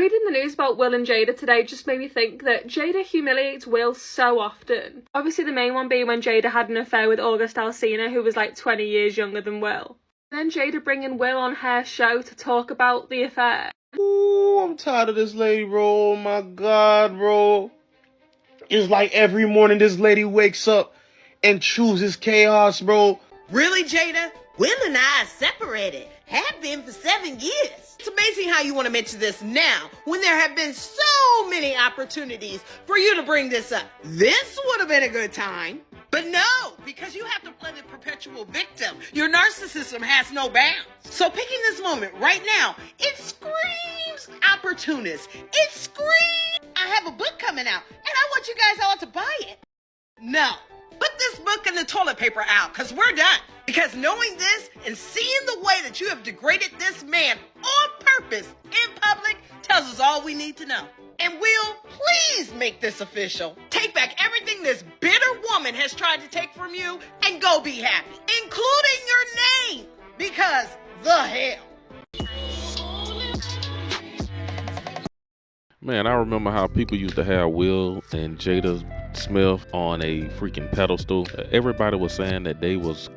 Reading the news about Will and Jada today just made me think that Jada humiliates Will so often. Obviously the main one being when Jada had an affair with August Alsina, who was like 20 years younger than Will. Then Jada bringing Will on her show to talk about the affair. Ooh, I'm tired of this lady, bro. Oh my God, bro. It's like every morning this lady wakes up and chooses chaos, bro. Really, Jada? Will and I are separated. Have been for 7 years. It's amazing how you want to mention this now when there have been so many opportunities for you to bring this up. This would have been a good time. But no, because you have to play the perpetual victim. Your narcissism has no bounds. So picking this moment right now, it screams opportunist. It screams, I have a book coming out and I want you guys all to buy it. No, put this book and the toilet paper out because we're done. Because knowing this and seeing the way that you have degraded this man on purpose in public tells us all we need to know. And Will, please make this official. Take back everything this bitter woman has tried to take from you and go be happy, including your name, because the hell. Man, I remember how people used to have Will and Jada Smith on a freaking pedestal. Everybody was saying that they was,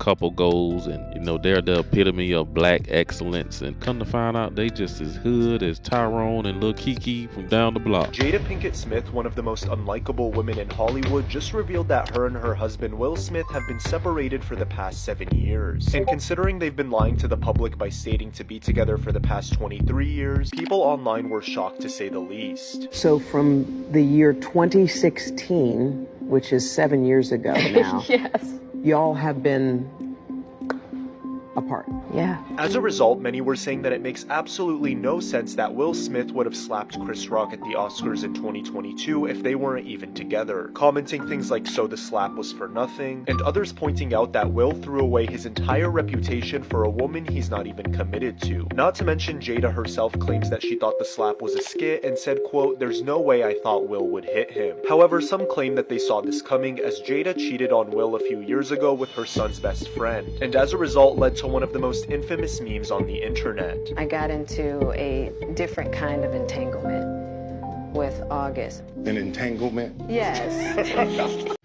couple goals and, they're the epitome of black excellence. And come to find out, they just as hood as Tyrone and Lil Kiki from down the block. Jada Pinkett Smith, one of the most unlikable women in Hollywood, just revealed that her and her husband Will Smith have been separated for the past 7 years. And considering they've been lying to the public by stating to be together for the past 23 years, people online were shocked to say the least. So from the year 2016, which is 7 years ago now, Yes. y'all have been apart. Yeah. As a result, many were saying that it makes absolutely no sense that Will Smith would have slapped Chris Rock at the Oscars in 2022 if they weren't even together, commenting things like so the slap was for nothing, and others pointing out that Will threw away his entire reputation for a woman he's not even committed to. Not to mention Jada herself claims that she thought the slap was a skit and said, quote, "There's no way I thought Will would hit him." However, some claim that they saw this coming as Jada cheated on Will a few years ago with her son's best friend, and as a result led to one of the most infamous memes on the internet. I got into a different kind of entanglement with August. An entanglement? Yes.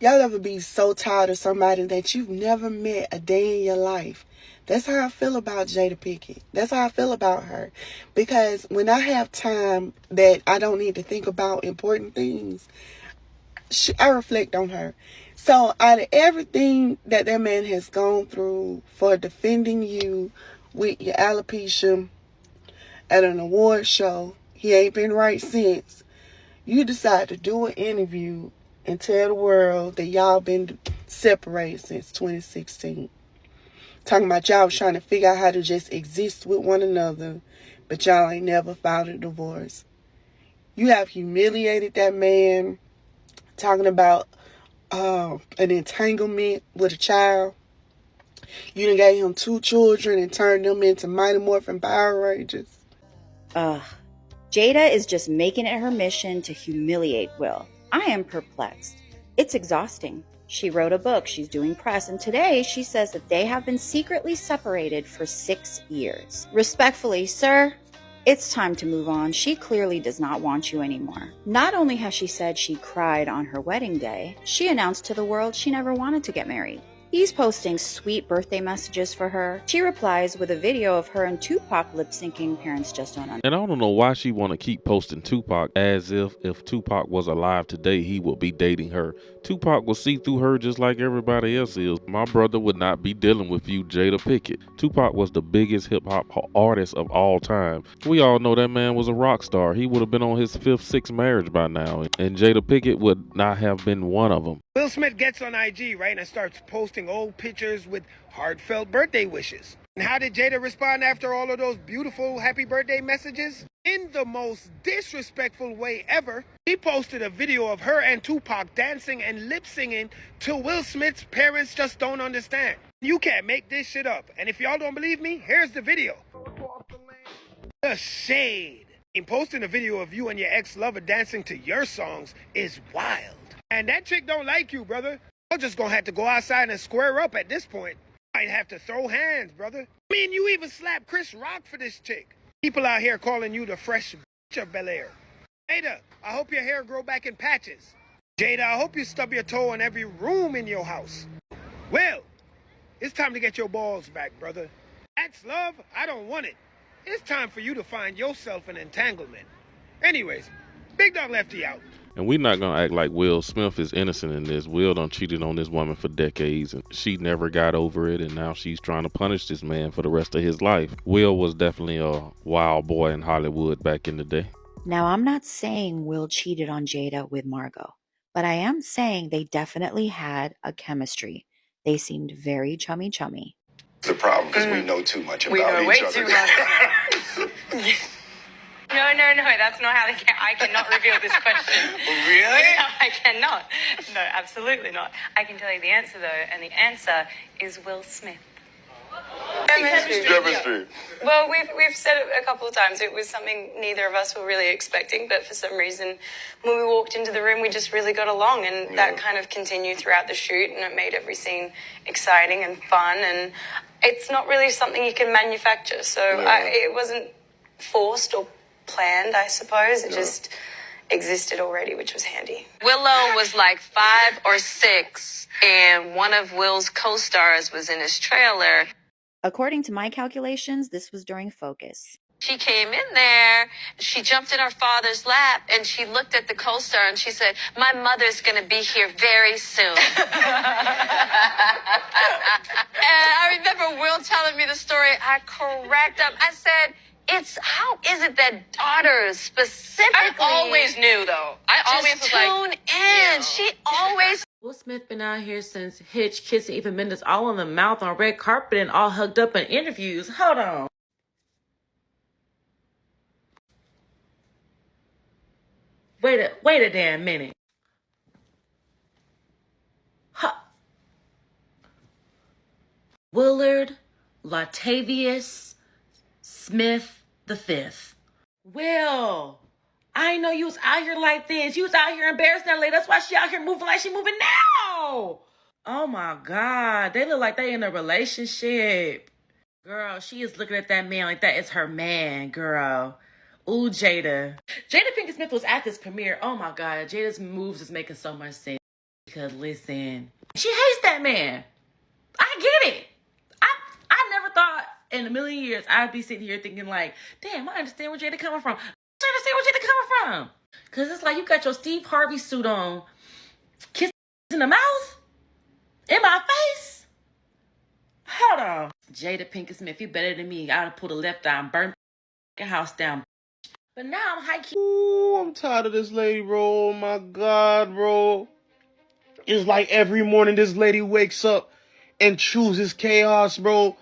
Y'all ever be so tired of somebody that you've never met a day in your life? That's how I feel about Jada Pinkett. That's how I feel about her. Because when I have time that I don't need to think about important things, I reflect on her. So out of everything that man has gone through for defending you with your alopecia at an award show, he ain't been right since. You decide to do an interview and tell the world that y'all been separated since 2016. Talking about y'all was trying to figure out how to just exist with one another, but y'all ain't never filed a divorce. You have humiliated that man, talking about an entanglement with a child. You done gave him 2 children and turned them into Mighty Morphin Power Rangers. Jada is just making it her mission to humiliate Will. I am perplexed. It's exhausting. She wrote a book, she's doing press, and today she says that they have been secretly separated for 6 years. Respectfully, sir, it's time to move on. She clearly does not want you anymore. Not only has she said she cried on her wedding day, she announced to the world she never wanted to get married. He's posting sweet birthday messages for her. She replies with a video of her and Tupac lip-syncing Parents Just Don't Understand. And I don't know why she want to keep posting Tupac as if Tupac was alive today, he would be dating her. Tupac will see through her just like everybody else is. My brother would not be dealing with you, Jada Pinkett. Tupac was the biggest hip-hop artist of all time. We all know that man was a rock star. He would have been on his 5th, 6th marriage by now. And Jada Pinkett would not have been one of them. Will Smith gets on IG, right, and starts posting old pictures with heartfelt birthday wishes. And how did Jada respond after all of those beautiful happy birthday messages? In the most disrespectful way ever, he posted a video of her and Tupac dancing and lip-singing to Will Smith's Parents Just Don't Understand. You can't make this shit up. And if y'all don't believe me, here's the video. The shade. And posting a video of you and your ex-lover dancing to your songs is wild. And that chick don't like you, brother. You're just gonna have to go outside and square up at this point. Might have to throw hands, brother. I mean, you even slapped Chris Rock for this chick. People out here calling you the fresh bitch of Bel-Air. Jada, I hope your hair grow back in patches. Jada, I hope you stub your toe in every room in your house. Well, it's time to get your balls back, brother. That's love. I don't want it. It's time for you to find yourself an entanglement. Anyways, Big Dog Lefty out. And we're not gonna act like Will Smith is innocent in this. Will done cheated on this woman for decades and she never got over it, and now she's trying to punish this man for the rest of his life. Will was definitely a wild boy in Hollywood back in the day. Now, I'm not saying Will cheated on Jada with Margot, but I am saying they definitely had a chemistry. They seemed very chummy. It's a problem because we know too much about each other. We know way too much. No, that's not how I cannot reveal this question. Really? No, I cannot. No, absolutely not. I can tell you the answer, though, and the answer is Will Smith. Chemistry. Well, we've said it a couple of times. It was something neither of us were really expecting, but for some reason, when we walked into the room, we just really got along, and that kind of continued throughout the shoot, and it made every scene exciting and fun, and it's not really something you can manufacture, so it wasn't forced or planned, I suppose. It just existed already, which was handy. Willow was like 5 or 6, and one of Will's co-stars was in his trailer. According to my calculations, this was during Focus. She came in there, she jumped in her father's lap, and she looked at the co-star and she said, "My mother's going to be here very soon." And I remember Will telling me the story. I cracked up. I said, how is it that daughters specifically... I always knew, though. I always was tune like, in. She always... Will Smith been out here since Hitch, kissing Eva Mendes all on the mouth on red carpet and all hugged up in interviews. Hold on. Wait a damn minute. Willard Latavius Smith V. Will, I didn't know you was out here like this. You was out here embarrassing that lady. That's why she out here moving like she moving now. Oh my God. They look like they in a relationship. Girl, she is looking at that man like that is her man, girl. Ooh, Jada. Jada Pinkett Smith was at this premiere. Oh my God. Jada's moves is making so much sense. Because listen, she hates that man. I get it. I never thought in a million years I'd be sitting here thinking like, damn, I understand where Jada coming from. I understand where Jada coming from. Because it's like you got your Steve Harvey suit on, kiss in the mouth, in my face. Hold on. Jada Pinkett Smith, you better than me. I'd have pulled a left eye and burnt the house down. But now I'm high-key. Ooh, I'm tired of this lady, bro. Oh my God, bro. It's like every morning this lady wakes up and chooses chaos, bro.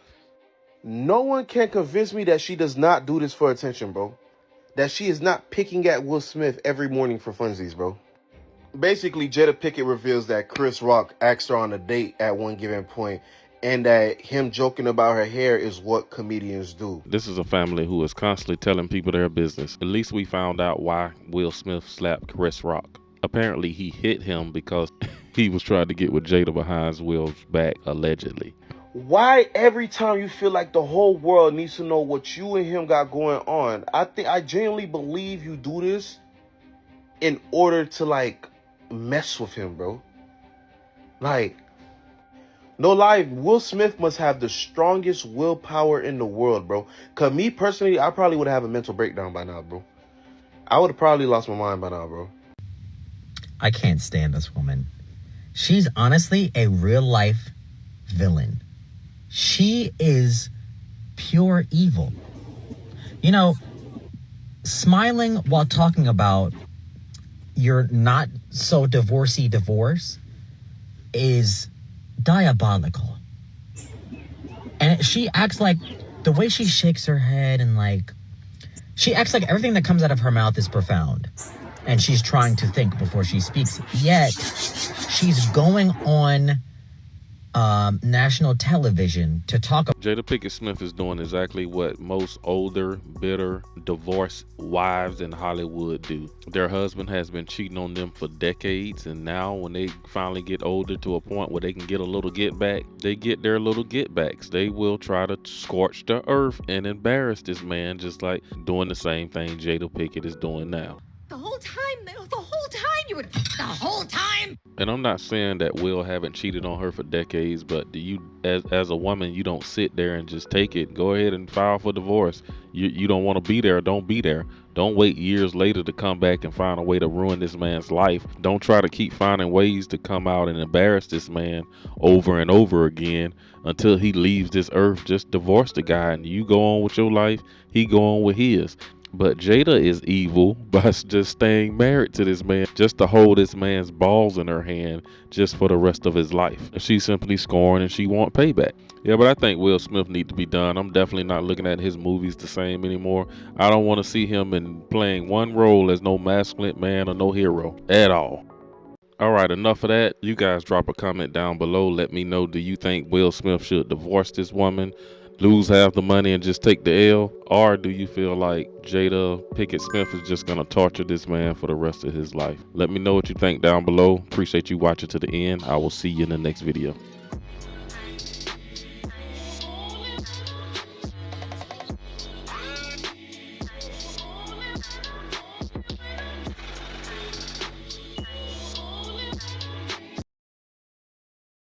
No one can convince me that she does not do this for attention, bro. That she is not picking at Will Smith every morning for funsies, bro. Basically, Jada Pinkett reveals that Chris Rock asked her on a date at one given point, and that him joking about her hair is what comedians do. This is a family who is constantly telling people their business. At least we found out why Will Smith slapped Chris Rock. Apparently, he hit him because he was trying to get with Jada behind Will's back, allegedly. Why every time you feel like the whole world needs to know what you and him got going on? I genuinely believe you do this in order to like mess with him, bro. Like, no lie, Will Smith must have the strongest willpower in the world, bro. Cause me personally, I probably would have a mental breakdown by now, bro. I would have probably lost my mind by now, bro. I can't stand this woman. She's honestly a real life villain. She is pure evil. You know, smiling while talking about your not so divorcey divorce is diabolical. And she acts like the way she shakes her head and like, she acts like everything that comes out of her mouth is profound. And she's trying to think before she speaks. Yet, she's going on national television to talk about. Jada Pinkett Smith is doing exactly what most older, bitter, divorced wives in Hollywood do. Their husband has been cheating on them for decades, and now when they finally get older to a point where they can get a little get back, they get their little get backs. They will try to scorch the earth and embarrass this man, just like doing the same thing Jada Pinkett is doing now. The whole time you would, the whole time. And I'm not saying that Will haven't cheated on her for decades, but do you, as a woman, you don't sit there and just take it. Go ahead and file for divorce. You don't want to be there, don't be there. Don't wait years later to come back and find a way to ruin this man's life. Don't try to keep finding ways to come out and embarrass this man over and over again until he leaves this earth. Just divorce the guy and you go on with your life, he go on with his. But Jada is evil by just staying married to this man, just to hold this man's balls in her hand just for the rest of his life. She's simply scorned and she want payback. Yeah, but I think Will Smith needs to be done. I'm definitely not looking at his movies the same anymore. I don't want to see him in playing one role as no masculine man or no hero at all. All right, enough of that. You guys drop a comment down below. Let me know, do you think Will Smith should divorce this woman, lose half the money and just take the L? Or do you feel like Jada Pinkett Smith is just going to torture this man for the rest of his life? Let me know what you think down below. Appreciate you watching to the end. I will see you in the next video.